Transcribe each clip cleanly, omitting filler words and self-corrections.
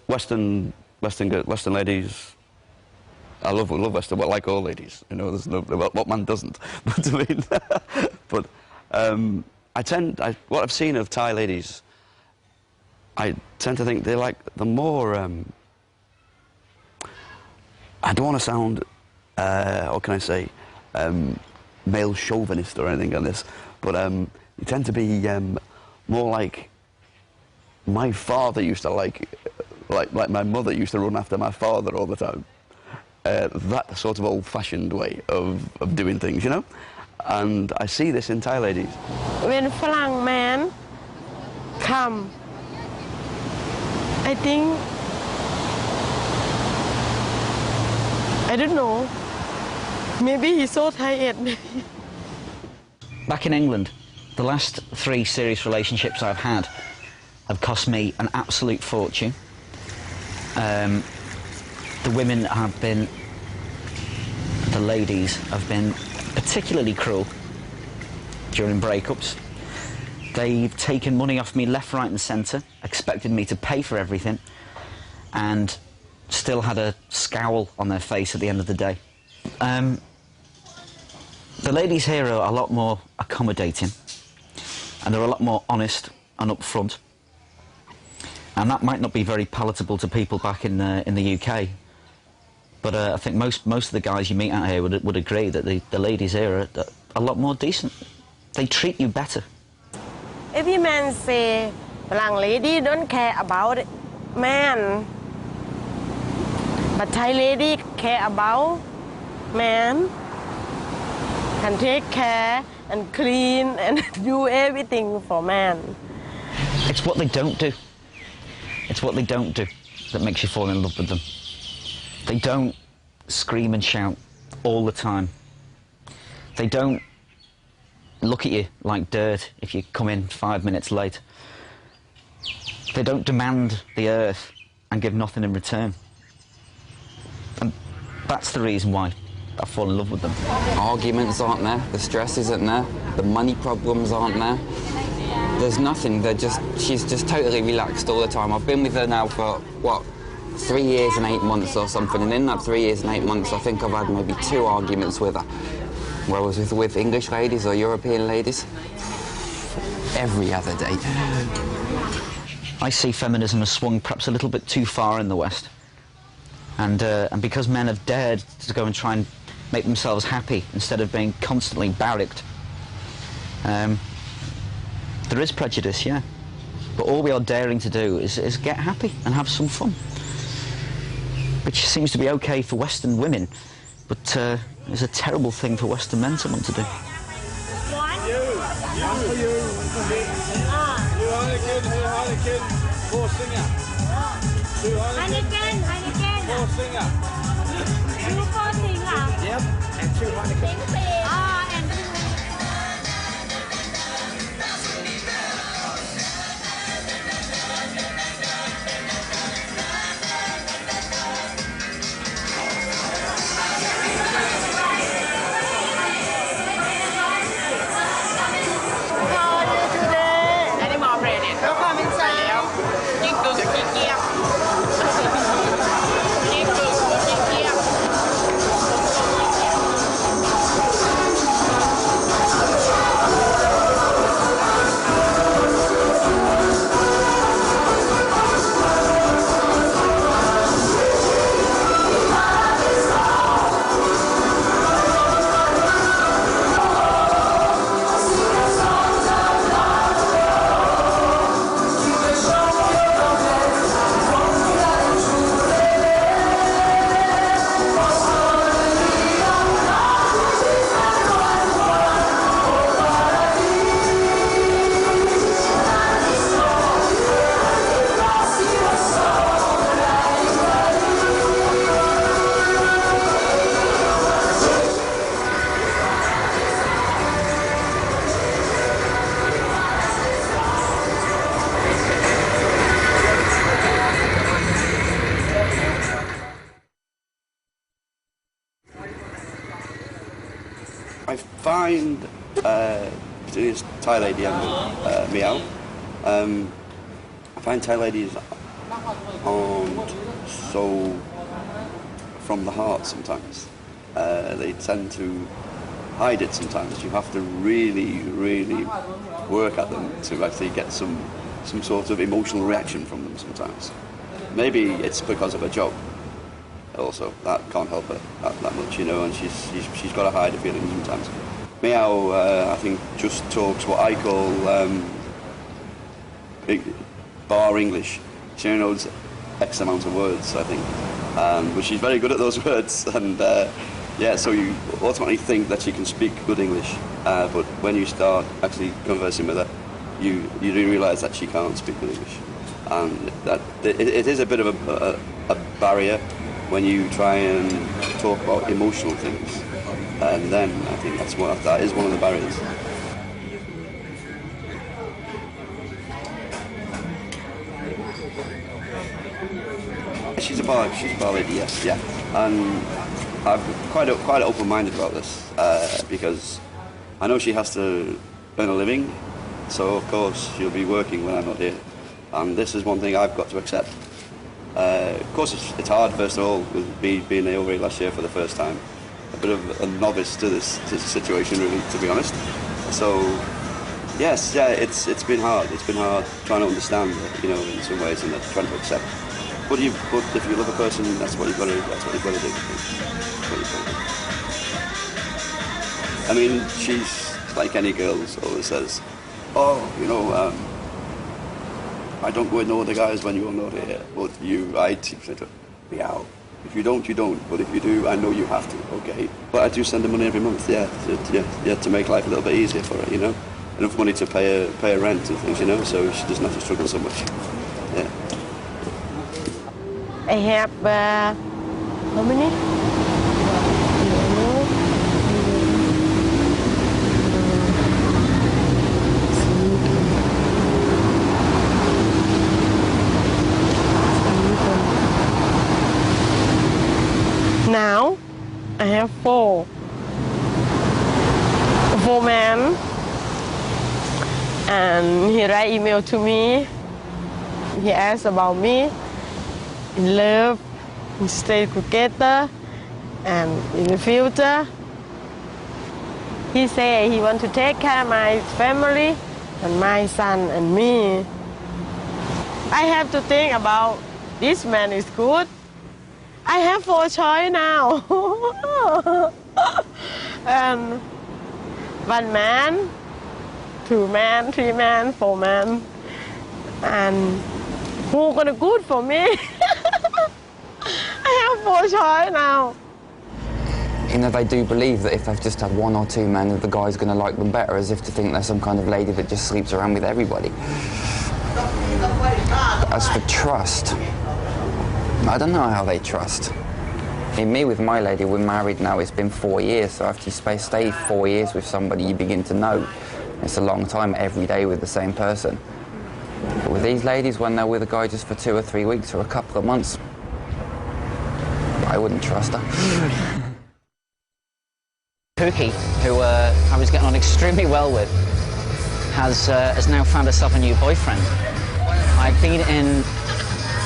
Western ladies. I love Western. Well, like all ladies, you know. There's no what man doesn't. But I mean, but what I've seen of Thai ladies, I tend to think they're more. I don't want to sound, what can I say, male chauvinist or anything on this, but you tend to be more like my father used to like my mother used to run after my father all the time. That sort of old-fashioned way of doing things, you know? And I see this in Thai ladies. When Falang man come, I think, I don't know, maybe he's so tired. Back in England, the last 3 serious relationships I've had have cost me an absolute fortune. The women have been, the ladies have been particularly cruel during breakups. They've taken money off me left, right and centre, expected me to pay for everything, and still had a scowl on their face at the end of the day. The ladies here are a lot more accommodating, and they're a lot more honest and upfront. And that might not be very palatable to people back in the UK, but I think most of the guys you meet out here would agree that the ladies here are a lot more decent. They treat you better. Every man say, Falang lady don't care about man, but Thai lady care about man, can take care and clean and do everything for man. It's what they don't do. It's what they don't do that makes you fall in love with them. They don't scream and shout all the time. They don't look at you like dirt if you come in 5 minutes late. They don't demand the earth and give nothing in return. And that's the reason why I fall in love with them. Arguments aren't there, the stress isn't there, the money problems aren't there. There's nothing, she's just totally relaxed all the time. I've been with her now for, what, 3 years and 8 months or something, and in that 3 years and 8 months I think I've had maybe 2 arguments with her. Whereas with English ladies or European ladies, every other day. I see feminism has swung perhaps a little bit too far in the West. And because men have dared to go and try and make themselves happy instead of being constantly barracked, there is prejudice, yeah. But all we are daring to do is get happy and have some fun. Which seems to be okay for Western women, but is a terrible thing for Western men to want to do. Yep, and 2 Heineken. I find, this Thai lady and Meow, I find Thai ladies aren't so from the heart sometimes. They tend to hide it sometimes. You have to really, really work at them to actually get some sort of emotional reaction from them sometimes. Maybe it's because of her job. Also, that can't help her that much, you know, and she's got to hide her feelings sometimes. Meow, I think, just talks what I call bar English. She only knows X amount of words, I think, but she's very good at those words, and yeah, so you automatically think that she can speak good English, but when you start actually conversing with her, you do realise that she can't speak good English, and that it is a bit of a barrier when you try and talk about emotional things, and then I think that is one of the barriers. She's a bar lady, yes, yeah, and I'm quite open-minded about this because I know she has to earn a living, so of course she'll be working when I'm not here, and this is one thing I've got to accept. Of course, it's hard, first of all, with me being over here last year for the first time. A bit of a novice to this situation, really, to be honest. So, yes, yeah, it's been hard. It's been hard trying to understand, you know, in some ways, and trying to accept. But if you love a person, that's what you've got to do. That's what you've got to do. I mean, she's like any girl, always says, "Oh, you know, I don't go with no other guys when you're not here." But I say to her, "Meow. If you don't, you don't. But if you do, I know you have to. Okay." But I do send her money every month, yeah, to make life a little bit easier for her, you know, enough money to pay her rent and things, you know, so she doesn't have to struggle so much. Yeah. I have how many? Now I have four men, and he write email to me. He asked about me, in love, in stay together, and in the future. He say he want to take care of my family and my son and me. I have to think about this man is good. I have 4 choices now. And 1 man, 2 men, 3 men, 4 men. And who gonna good for me? I have 4 choices now. You know, they do believe that if they've just had 1 or 2 men, that the guy's going to like them better, as if to think they're some kind of lady that just sleeps around with everybody. As for trust, I don't know how they trust. In me, with my lady, we're married now, it's been 4 years, so after you stay 4 years with somebody, you begin to know. It's a long time, every day with the same person. But with these ladies, when they're with a guy just for 2 or 3 weeks or a couple of months, I wouldn't trust her. Pookie, who I was getting on extremely well with, has now found herself a new boyfriend. I've been in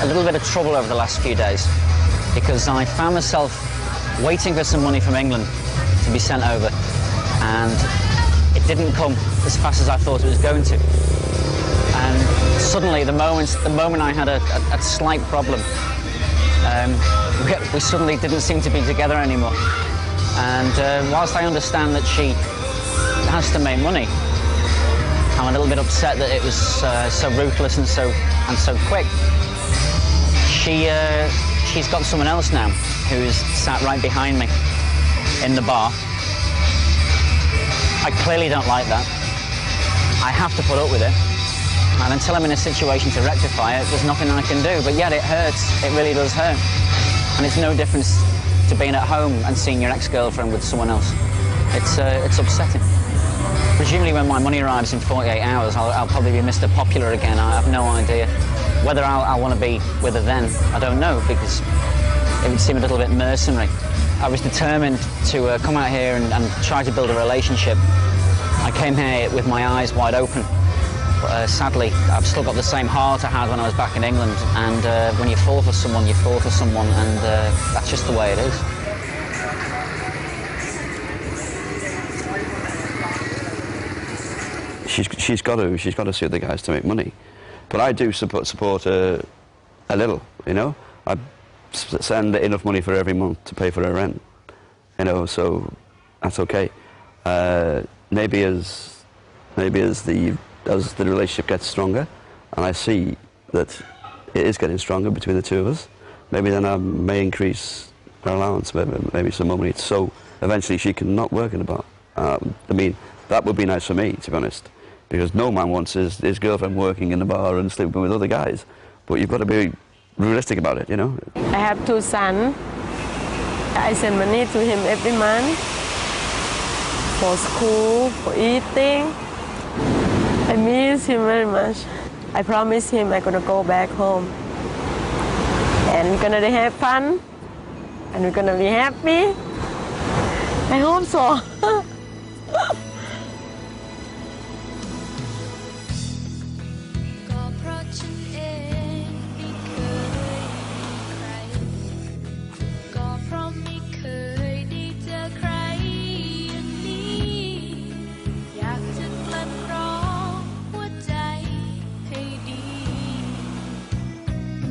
a little bit of trouble over the last few days because I found myself waiting for some money from England to be sent over, and it didn't come as fast as I thought it was going to. And suddenly, the moment I had a slight problem, we suddenly didn't seem to be together anymore. And whilst I understand that she has to make money, I'm a little bit upset that it was so ruthless and so quick. She's got someone else now who's sat right behind me in the bar. I clearly don't like that. I have to put up with it. And until I'm in a situation to rectify it, there's nothing I can do. But yet it hurts. It really does hurt. And it's no difference to being at home and seeing your ex-girlfriend with someone else. It's upsetting. Presumably when my money arrives in 48 hours, I'll probably be Mr. Popular again. I have no idea. Whether I'll want to be with her then, I don't know, because it would seem a little bit mercenary. I was determined to come out here and try to build a relationship. I came here with my eyes wide open, Sadly, I've still got the same heart I had when I was back in England, and when you fall for someone, you fall for someone, and that's just the way it is. She's got to see other guys to make money, but I do support her a little. You know, I send enough money for every month to pay for her rent. You know, so that's okay. Maybe as the relationship gets stronger, and I see that it is getting stronger between the two of us, maybe then I may increase her allowance, maybe some more money, so eventually she can not work in a bar. I mean, that would be nice for me, to be honest, because no man wants his girlfriend working in a bar and sleeping with other guys, but you've got to be realistic about it, you know. I have 2 sons. I send money to him every month for school, for eating. I miss him very much. I promise him I'm gonna go back home and we're gonna have fun and we're gonna be happy. I hope so.